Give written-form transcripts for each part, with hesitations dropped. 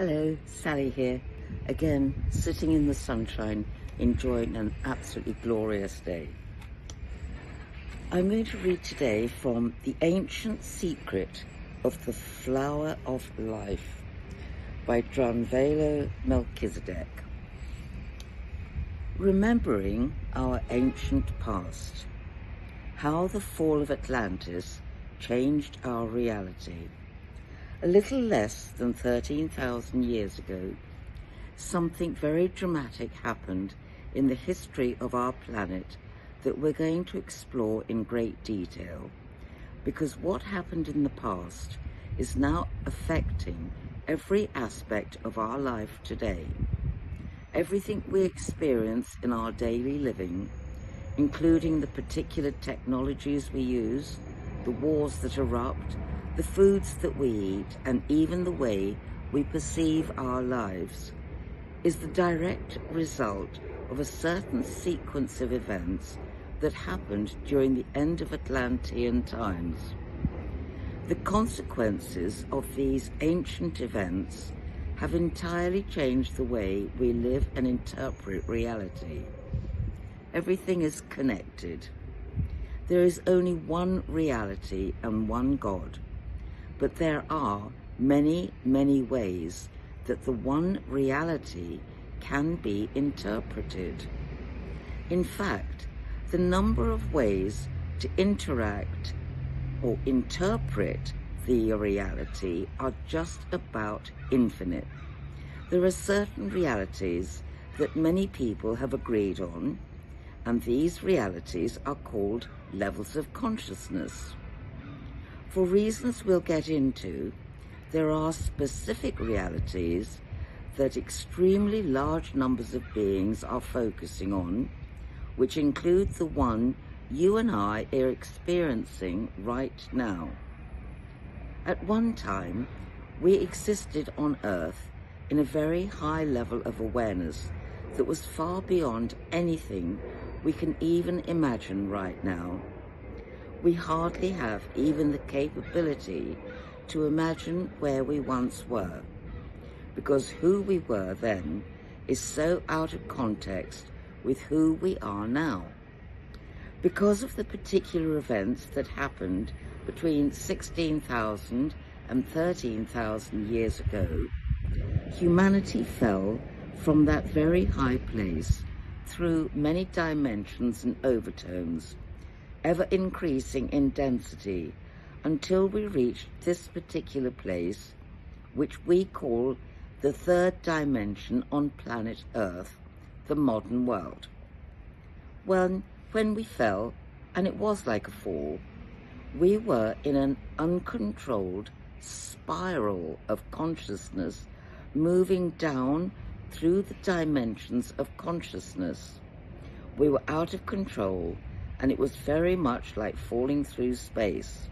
Hello, Sally here, again sitting in the sunshine, enjoying an absolutely glorious day. I'm going to read today from The Ancient Secret of the Flower of Life by Drunvalo Melchizedek. Remembering our ancient past, how the fall of Atlantis changed our reality. A little less than 13,000 years ago, something very dramatic happened in the history of our planet that we're going to explore in great detail, because what happened in the past is now affecting every aspect of our life today. Everything we experience in our daily living, including the particular technologies we use, the wars that erupt, the foods that we eat, and even the way we perceive our lives, is the direct result of a certain sequence of events that happened during the end of Atlantean times. The consequences of these ancient events have entirely changed the way we live and interpret reality. Everything is connected. There is only one reality and one God. But there are many, many ways that the one reality can be interpreted. In fact, the number of ways to interact or interpret the reality are just about infinite. There are certain realities that many people have agreed on, and these realities are called levels of consciousness. For reasons we'll get into, there are specific realities that extremely large numbers of beings are focusing on, which include the one you and I are experiencing right now. At one time, we existed on Earth in a very high level of awareness that was far beyond anything we can even imagine right now. We hardly have even the capability to imagine where we once were, because who we were then is so out of context with who we are now. Because of the particular events that happened between 16,000 and 13,000 years ago, humanity fell from that very high place through many dimensions and overtones, ever increasing in density until we reached this particular place, which we call the third dimension on planet Earth, the modern world. When we fell, and it was like a fall, we were in an uncontrolled spiral of consciousness moving down through the dimensions of consciousness. We were out of control, and it was very much like falling through space.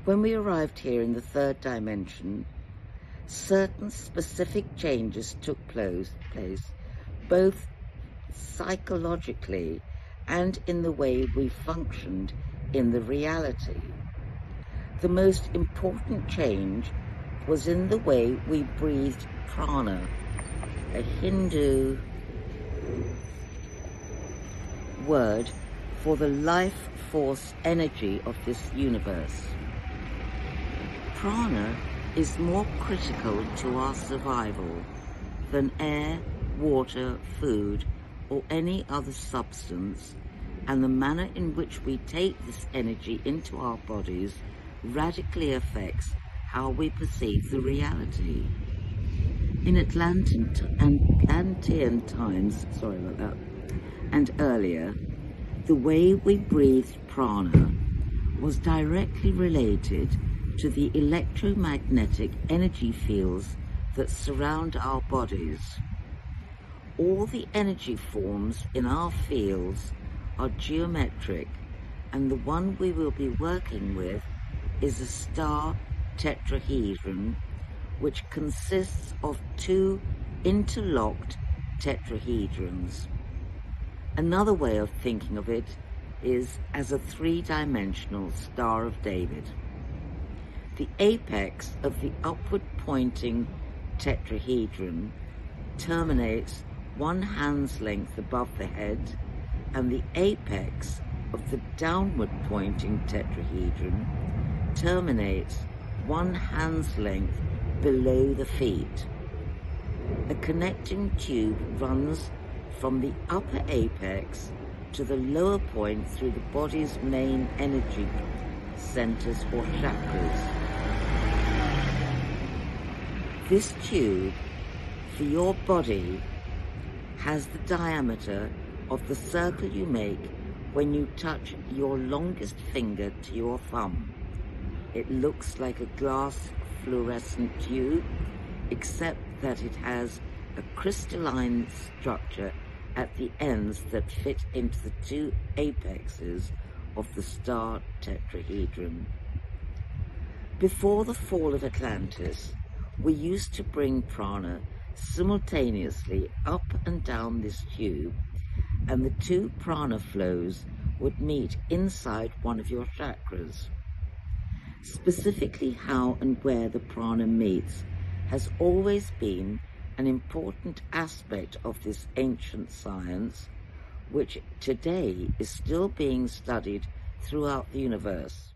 When we arrived here in the third dimension, certain specific changes took place, both psychologically and in the way we functioned in the reality. The most important change was in the way we breathed prana, a Hindu word for the life force energy of this universe. Prana is more critical to our survival than air, water, food, or any other substance, and the manner in which we take this energy into our bodies radically affects how we perceive the reality. In Atlantean times, and earlier, the way we breathed prana was directly related to the electromagnetic energy fields that surround our bodies. All the energy forms in our fields are geometric, and the one we will be working with is a star tetrahedron, which consists of two interlocked tetrahedrons. Another way of thinking of it is as a three-dimensional Star of David. The apex of the upward pointing tetrahedron terminates 1 hand's length above the head, and the apex of the downward pointing tetrahedron terminates 1 hand's length below the feet. A connecting tube runs from the upper apex to the lower point through the body's main energy centers or chakras. This tube for your body has the diameter of the circle you make when you touch your longest finger to your thumb. It looks like a glass fluorescent tube, except that it has a crystalline structure at the ends that fit into the 2 apexes of the star tetrahedron. Before the fall of Atlantis, we used to bring prana simultaneously up and down this tube, and the 2 prana flows would meet inside one of your chakras. Specifically how and where the prana meets has always been an important aspect of this ancient science, which today is still being studied throughout the universe.